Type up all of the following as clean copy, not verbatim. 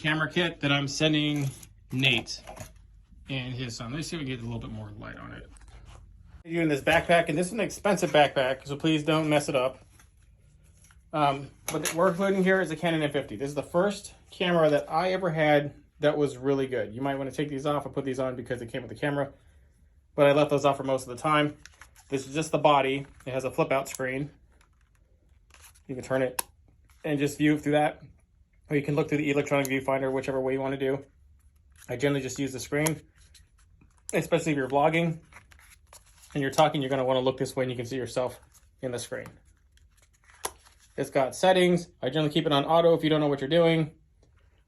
camera kit that I'm sending Nate and his son. Let's see if we can get a little bit more light on it. You're in this backpack, and this is an expensive backpack, so please don't mess it up. What we're including here is a Canon M-50. This is the first camera that I ever had that was really good. You might want to take these off and put these on because it came with the camera, but I left those off for most of the time. This is just the body. It has a flip out screen. You can turn it and just view through that, or you can look through the electronic viewfinder, whichever way you want to do. I generally just use the screen, especially if you're vlogging and you're talking. You're going to want to look this way and you can see yourself in the screen. It's got settings. I generally keep it on auto if you don't know what you're doing.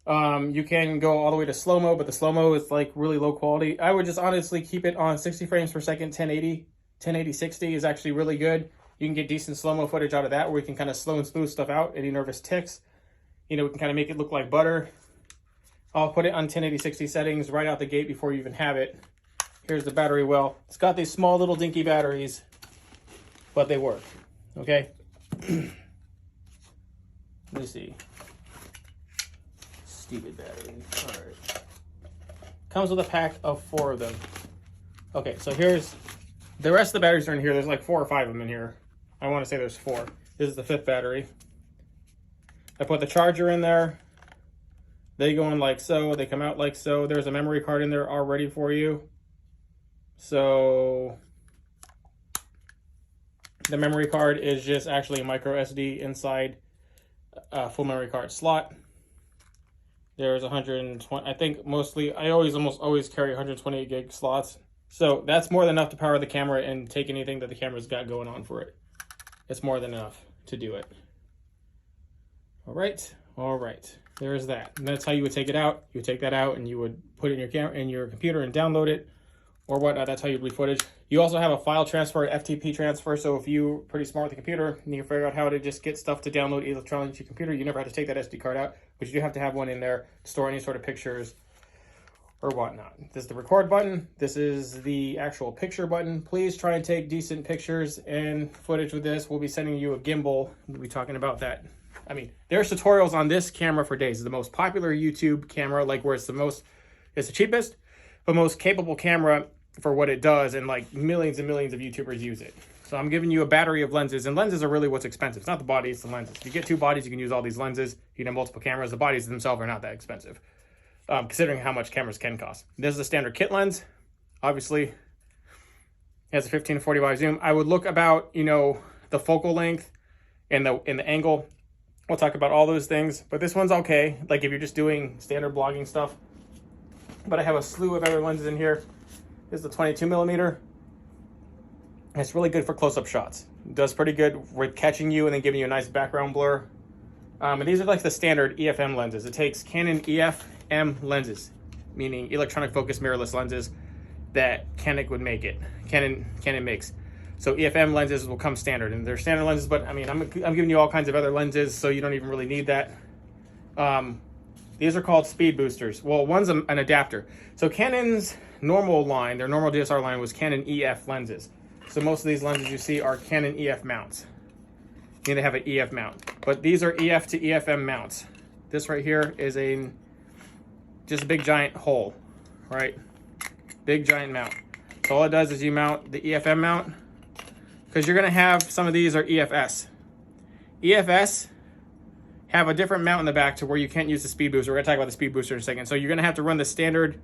You can go all the way to slow-mo, but the slow-mo is like really low quality. I would just honestly keep it on 60 frames per second. 1080 60 is actually really good. You can get decent slow-mo footage out of that, where you can kind of slow and smooth stuff out, any nervous ticks. You know, we can kind of make it look like butter. I'll put it on 1080 60 settings right out the gate before you even have it. Here's the battery well. It's got these small little dinky batteries, but they work, okay? Let me see. Stupid battery. All right. Comes with a pack of 4 of them. Okay, so here's the rest of the batteries are in here. There's like 4 or 5 of them in here. I want to say there's 4. This is the 5th battery. I put the charger in there. They go in like so. They come out like so. There's a memory card in there already for you. So the memory card is just actually a micro SD inside a full memory card slot. There's 120, I think I almost always carry 128 gig slots. So that's more than enough to power the camera and take anything that the camera's got going on for it. It's more than enough to do it. All right, there's that. And that's how you would take it out. You would take that out and you would put it in your computer and download it or whatnot. That's how you read footage. You also have a file transfer, FTP transfer. So if you're pretty smart with the computer and you can figure out how to just get stuff to download electronically to your computer, you never have to take that SD card out, but you do have to have one in there to store any sort of pictures or whatnot. This is the record button. This is the actual picture button. Please try and take decent pictures and footage with this. We'll be sending you a gimbal. We'll be talking about that. I mean, there's tutorials on this camera for days. It's the most popular YouTube camera, like where it's the cheapest, but most capable camera for what it does, and like millions and millions of YouTubers use it. So I'm giving you a battery of lenses, and lenses are really what's expensive. It's not the body, it's the lenses. If you get 2 bodies, you can use all these lenses. You can have multiple cameras. The bodies themselves are not that expensive, considering how much cameras can cost. This is a standard kit lens. Obviously, it has a 15 to 45 zoom. I would look about, you know, the focal length and the angle. We'll talk about all those things, but this one's okay. Like if you're just doing standard blogging stuff. But I have a slew of other lenses in here. This is the 22 millimeter. It's really good for close-up shots. It does pretty good with catching you and then giving you a nice background blur. And these are like the standard EFM lenses. It takes Canon EFM lenses, meaning electronic focus mirrorless lenses that Canon would make it. Canon makes. So EFM lenses will come standard, and they're standard lenses, but I mean, I'm giving you all kinds of other lenses, so you don't even really need that. These are called speed boosters. Well, one's an adapter. So Canon's normal line, their normal DSLR line was Canon EF lenses. So most of these lenses you see are Canon EF mounts. You need to have an EF mount. But these are EF to EFM mounts. This right here is just a big giant hole, right? Big giant mount. So all it does is you mount the EFM mount, because you're gonna have some of these are EFS. EFS have a different mount in the back to where you can't use the speed booster. We're gonna talk about the speed booster in a second. So you're gonna have to run the standard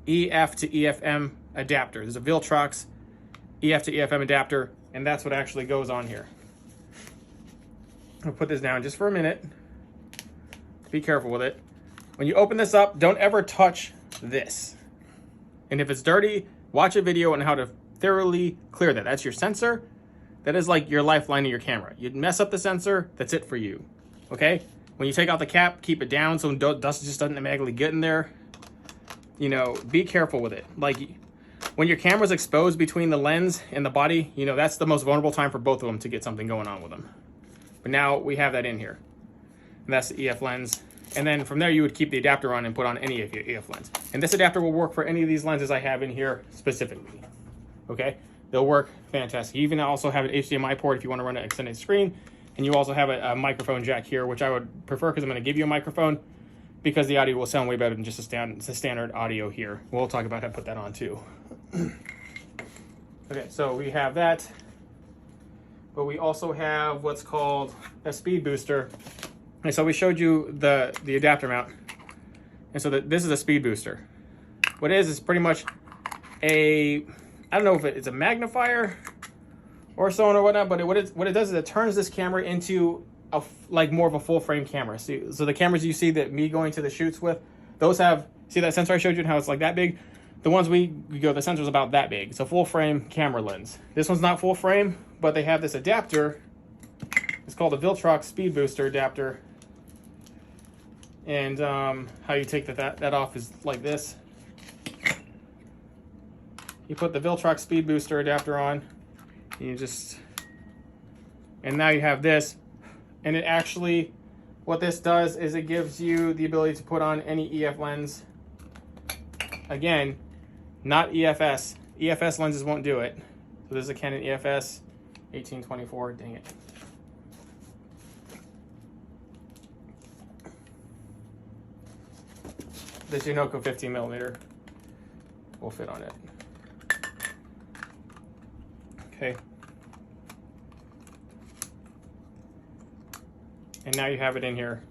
EF to EFM adapter. There's a Viltrox EF to EFM adapter, and that's what actually goes on here. I'll put this down just for a minute. Be careful with it. When you open this up, don't ever touch this. And if it's dirty, watch a video on how to thoroughly clear that. That's your sensor. That is like your lifeline of your camera. You mess up the sensor, that's it for you. Okay? When you take out the cap, keep it down so dust just doesn't automatically get in there. You know, be careful with it. Like, when your camera's exposed between the lens and the body, you know, that's the most vulnerable time for both of them to get something going on with them. But now we have that in here. And that's the EF lens. And then from there, you would keep the adapter on and put on any of your EF lens. And this adapter will work for any of these lenses I have in here specifically. Okay? They'll work fantastic. You even also have an HDMI port if you want to run an extended screen. And you also have a microphone jack here, which I would prefer because I'm going to give you a microphone. because the audio will sound way better than just a standard audio here. We'll talk about how to put that on too. Okay, so we have that, but we also have what's called a speed booster. And so we showed you the adapter mount, and so this is a speed booster. What it is pretty much I don't know if it's a magnifier or so on or whatnot, but what it does is it turns this camera into like more of a full frame camera. So the cameras you see that me going to the shoots with, those have, see that sensor I showed you and how it's like that big? The ones we go, the sensor's about that big. It's a full frame camera lens. This one's not full frame, but they have this adapter. It's called a Viltrox Speed Booster adapter. And how you take that off is like this. You put the Viltrox Speed Booster adapter on. And now you have this. And it actually, what this does is it gives you the ability to put on any EF lens. Again, not EFS. EFS lenses won't do it. So this is a Canon EFS 1824. Dang it. This Unoko 15mm will fit on it. Okay. And now you have it in here.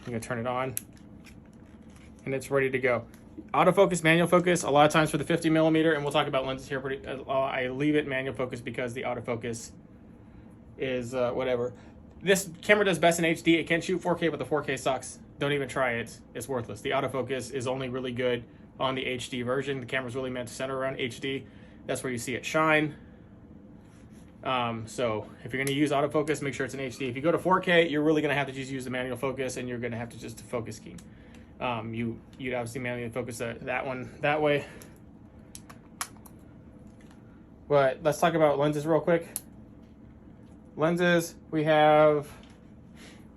You can turn it on and it's ready to go. Autofocus, manual focus, a lot of times for the 50mm, and we'll talk about lenses here. I leave it manual focus because the autofocus is whatever. This camera does best in HD. It can shoot 4K, but the 4K sucks. Don't even try it. It's worthless. The autofocus is only really good on the HD version. The camera's really meant to center around HD. That's where you see it shine. So if you're going to use autofocus, make sure it's in HD. If you go to 4K, you're really going to have to just use the manual focus, and you're going to have to just focus key. You'd obviously manually focus that one that way. But let's talk about lenses real quick. Lenses, we have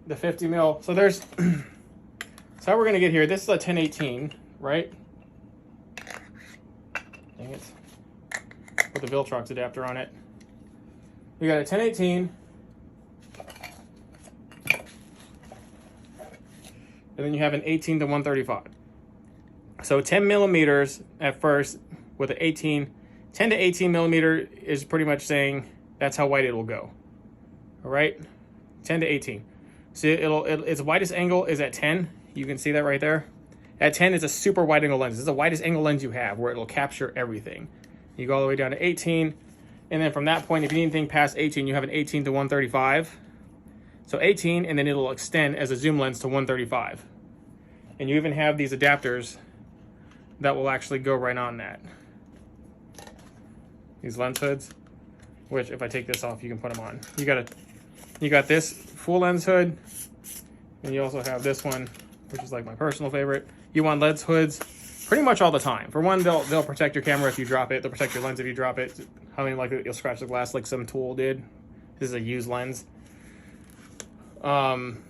the 50mm. So there's, so how we're going to get here, this is a 1018, right? Dang it. With the Viltrox adapter on it. We got a 1018. And then you have an 18 to 135. So 10mm at first with an 18. 10 to 18mm is pretty much saying that's how wide it will go. All right, 10 to 18. So its widest angle is at 10. You can see that right there. At 10, it's a super wide angle lens. It's the widest angle lens you have where it'll capture everything. You go all the way down to 18. And then from that point, if you need anything past 18, you have an 18 to 135. So 18, and then it'll extend as a zoom lens to 135. And you even have these adapters that will actually go right on that. These lens hoods, which if I take this off, you can put them on. You got this full lens hood, and you also have this one, which is like my personal favorite. You want lens hoods pretty much all the time. For one, they'll protect your camera if you drop it. They'll protect your lens if you drop it. How many likely you'll scratch the glass like some tool did. This is a used lens. You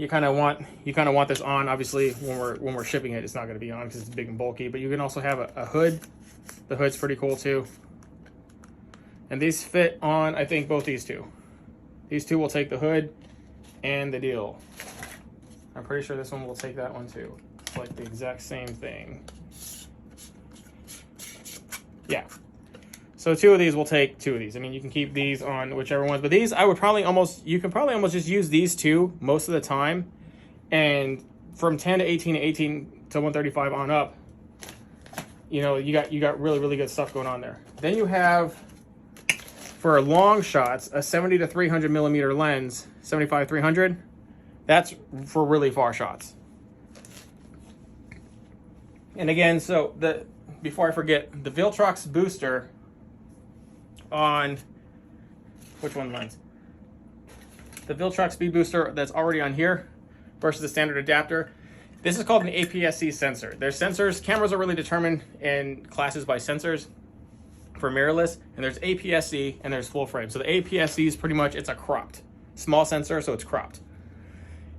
kind of want this on. Obviously, when we're shipping it, it's not going to be on because it's big and bulky. But you can also have a hood. The hood's pretty cool too. And these fit on, I think, both these two. These two will take the hood and the deal. I'm pretty sure this one will take that one too. It's like the exact same thing. Yeah. So two of these will take two of these. I mean, you can keep these on whichever ones, but these I would probably you can probably almost just use these two most of the time. And from 10 to 18 to 18 to 135 on up, you know, you got really, really good stuff going on there. Then you have, for long shots, a 70 to 300mm lens, 75-300. That's for really far shots. And again, so before I forget, the Viltrox booster on which one lens? The Viltrox speed booster that's already on here versus the standard adapter. This is called an APS-C sensor. There's sensors, cameras are really determined in classes by sensors for mirrorless, and there's APS-C and there's full frame. So the APS-C is pretty much, it's a cropped, small sensor, so it's cropped.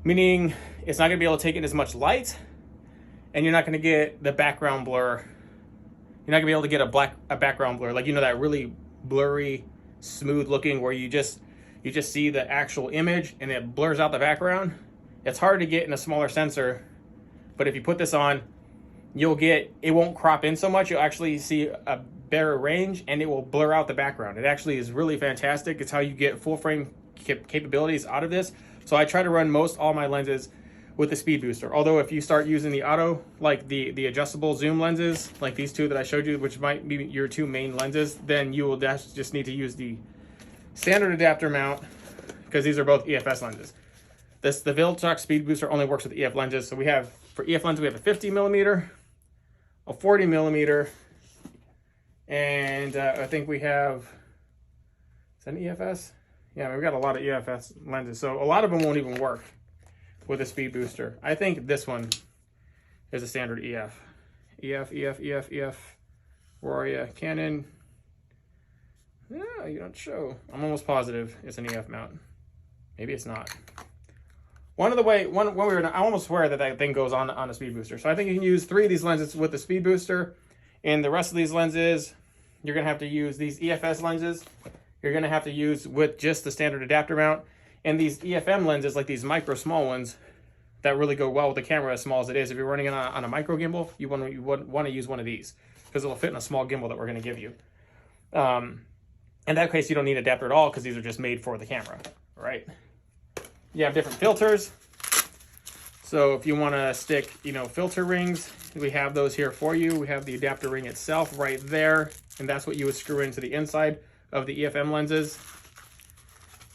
Meaning it's not gonna be able to take in as much light, and you're not gonna get the background blur. You're not gonna be able to get a background blur, like, you know, that really blurry, smooth looking where you just see the actual image and it blurs out the background. It's hard to get in a smaller sensor, but if you put this on, it won't crop in so much. You'll actually see a better range, and it will blur out the background. It actually is really fantastic. It's how you get full frame capabilities out of this. So I try to run most all my lenses with the speed booster. Although if you start using the auto, like the adjustable zoom lenses, like these two that I showed you, which might be your two main lenses, then you will just need to use the standard adapter mount, because these are both EFS lenses. The Viltrox speed booster only works with EF lenses. So we have, for EF lenses, we have a 50 millimeter, a 40 millimeter, and I think we have, is that an EFS? Yeah, we've got a lot of EFS lenses. So a lot of them won't even work with a speed booster. I think this one is a standard EF. EF. Where are you? Canon. Yeah, you don't show. I'm almost positive it's an EF mount. Maybe it's not. I almost swear that thing goes on a speed booster. So I think you can use 3 of these lenses with the speed booster, and the rest of these lenses, you're gonna have to use these EFS lenses. You're gonna have to use with just the standard adapter mount, and these EFM lenses, like these micro small ones, that really go well with the camera as small as it is. If you're running it on a micro gimbal, you want to use one of these, because it'll fit in a small gimbal that we're gonna give you. In that case, you don't need an adapter at all, because these are just made for the camera, right? You have different filters. So if you want to stick, filter rings, we have those here for you. We have the adapter ring itself right there, and that's what you would screw into the inside of the EFM lenses.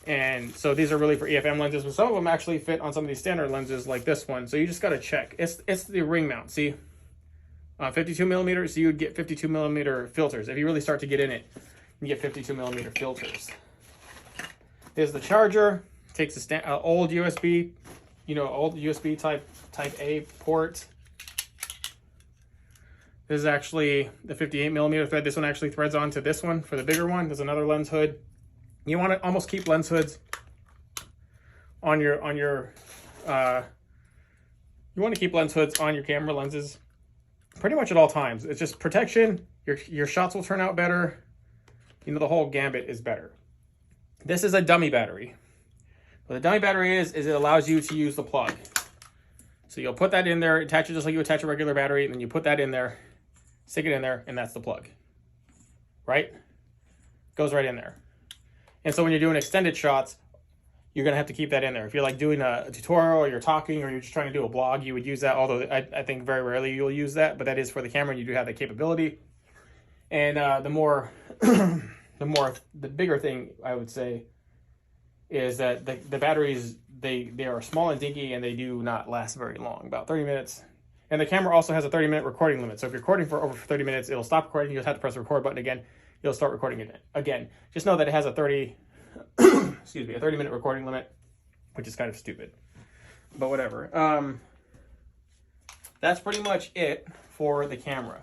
And so these are really for EFM lenses, but some of them actually fit on some of these standard lenses like this one. So you just got to check. It's the ring mount, see? 52 millimeters, so you would get 52 millimeter filters. If you really start to get in it, you get 52 millimeter filters. Here's the charger. Takes a old USB, old USB type A port. This is actually the 58 millimeter thread. This one actually threads onto this one for the bigger one. There's another lens hood. You want to almost keep lens hoods on your camera lenses pretty much at all times. It's just protection. Your shots will turn out better. The whole gambit is better. This is a dummy battery. What a dummy battery is it allows you to use the plug. So you'll put that in there, attach it just like you attach a regular battery, and then you put that in there, stick it in there, and that's the plug. Right? Goes right in there. And so when you're doing extended shots, you're going to have to keep that in there. If you're like doing a tutorial, or you're talking, or you're just trying to do a blog, you would use that, although I think very rarely you'll use that, but that is for the camera, and you do have that capability. And the bigger thing I would say is that the batteries, they are small and dinky, and they do not last very long, about 30 minutes. And the camera also has a 30-minute recording limit. So if you're recording for over 30 minutes, it'll stop recording. You'll have to press the record button again. You'll start recording it again. Just know that it has a 30-minute recording limit, which is kind of stupid, but whatever. That's pretty much it for the camera.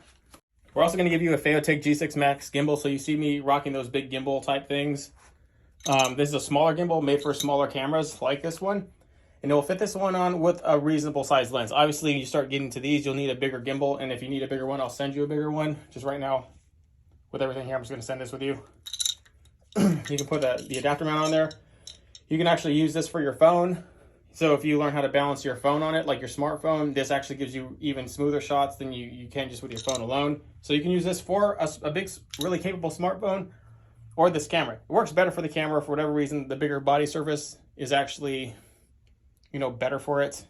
We're also going to give you a Phaotech G6 Max gimbal. So you see me rocking those big gimbal type things. This is a smaller gimbal made for smaller cameras like this one. And it will fit this one on with a reasonable size lens. Obviously, you start getting to these, you'll need a bigger gimbal. And if you need a bigger one, I'll send you a bigger one. Just right now, with everything here, I'm just going to send this with you. You can put the adapter mount on there. You can actually use this for your phone. So if you learn how to balance your phone on it, like your smartphone, this actually gives you even smoother shots than you can just with your phone alone. So you can use this for a big, really capable smartphone, or this camera. It works better for the camera for whatever reason. The bigger body surface is actually, better for it.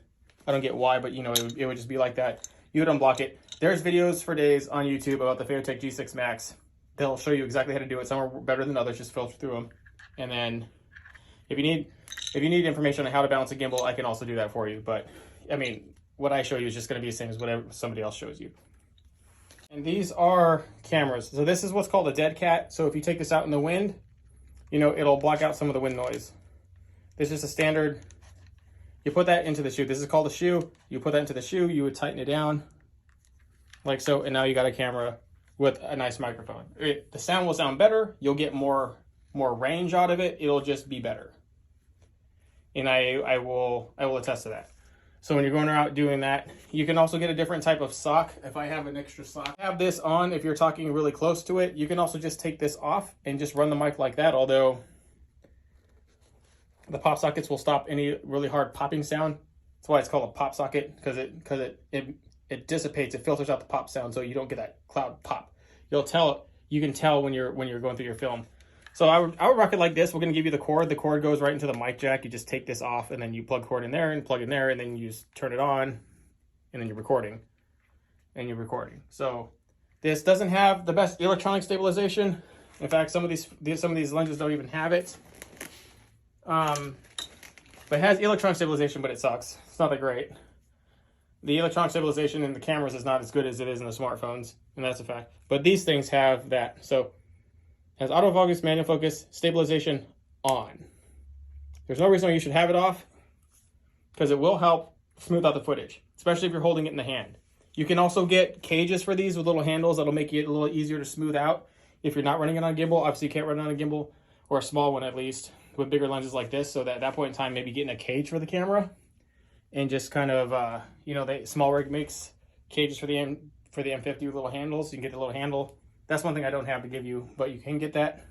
I don't get why, but it would just be like that. You would unblock it. There's videos for days on YouTube about the Phaotech G6 Max. They'll show you exactly how to do it. Some are better than others. Just filter through them. And then if you need information on how to balance a gimbal, I can also do that for you. But I mean, what I show you is just going to be the same as whatever somebody else shows you. And these are cameras. So this is what's called a dead cat. So if you take this out in the wind, it'll block out some of the wind noise. This is a standard. You put that into the shoe. This is called a shoe. You put that into the shoe, you would tighten it down like so. And now you got a camera with a nice microphone. The sound will sound better. You'll get more range out of it. It'll just be better. And I will attest to that. So when you're going out doing that, you can also get a different type of sock. If I have an extra sock, have this on. If you're talking really close to it, you can also just take this off and just run the mic like that. Although the pop sockets will stop any really hard popping sound That's why it's called a pop socket, because it dissipates, it filters out the pop sound, so you don't get that cloud pop. You can tell when you're going through your film. So I would rock it like this. We're gonna give you the cord. The cord goes right into the mic jack. You just take this off, and then you plug cord in there and plug in there, and then you just turn it on, and then you're recording. So this doesn't have the best electronic stabilization. In fact, some of these lenses don't even have it. But it has electronic stabilization, but it sucks. It's not that great. The electronic stabilization in the cameras is not as good as it is in the smartphones, and that's a fact. But these things have that. So it has autofocus, manual focus, stabilization on. There's no reason why you should have it off, because it will help smooth out the footage, especially if you're holding it in the hand. You can also get cages for these with little handles that'll make it a little easier to smooth out if you're not running it on a gimbal. Obviously, you can't run it on a gimbal, or a small one at least, with bigger lenses like this. So that at that point in time, maybe getting a cage for the camera, and just kind of, small rig makes cages for the M50 with little handles. You can get the little handle. That's one thing I don't have to give you, but you can get that,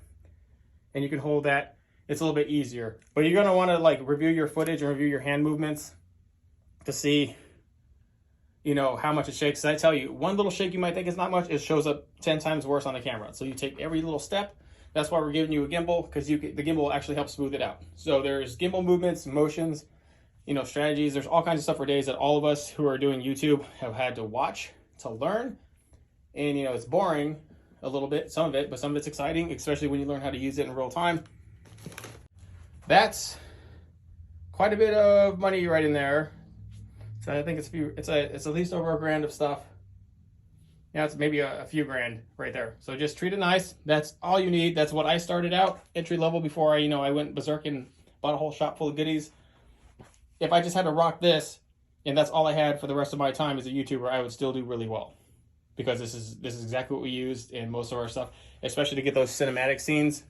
and you can hold that. It's a little bit easier, but you're gonna want to like review your footage and review your hand movements to see, how much it shakes. I tell you, one little shake you might think is not much, it shows up 10 times worse on the camera. So you take every little step. That's why we're giving you a gimbal, because the gimbal will actually help smooth it out. So there's gimbal movements, motions, strategies. There's all kinds of stuff for days that all of us who are doing YouTube have had to watch to learn. And, it's boring a little bit, some of it, but some of it's exciting, especially when you learn how to use it in real time. That's quite a bit of money right in there. So I think it's at least over $1,000 of stuff. Yeah, it's maybe a few grand right there. So just treat it nice. That's all you need. That's what I started out, entry level, before I went berserk and bought a whole shop full of goodies. If I just had to rock this, and that's all I had for the rest of my time as a YouTuber, I would still do really well. Because this is exactly what we used in most of our stuff, especially to get those cinematic scenes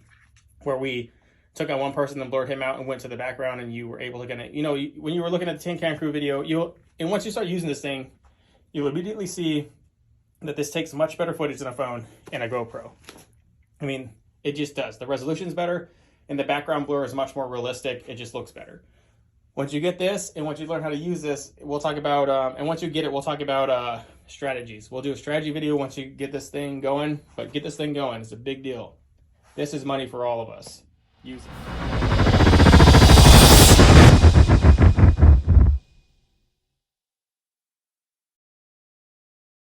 where we took on one person and blurred him out and went to the background, and you were able to when you were looking at the Tin Can Crew video, and once you start using this thing, you'll immediately see that this takes much better footage than a phone and a GoPro. I mean, it just does. The resolution's better, and the background blur is much more realistic. It just looks better. Once you get this, and once you learn how to use this, we'll talk about, and once you get it, we'll talk about strategies. We'll do a strategy video once you get this thing going, but get this thing going. It's a big deal. This is money for all of us. Use it.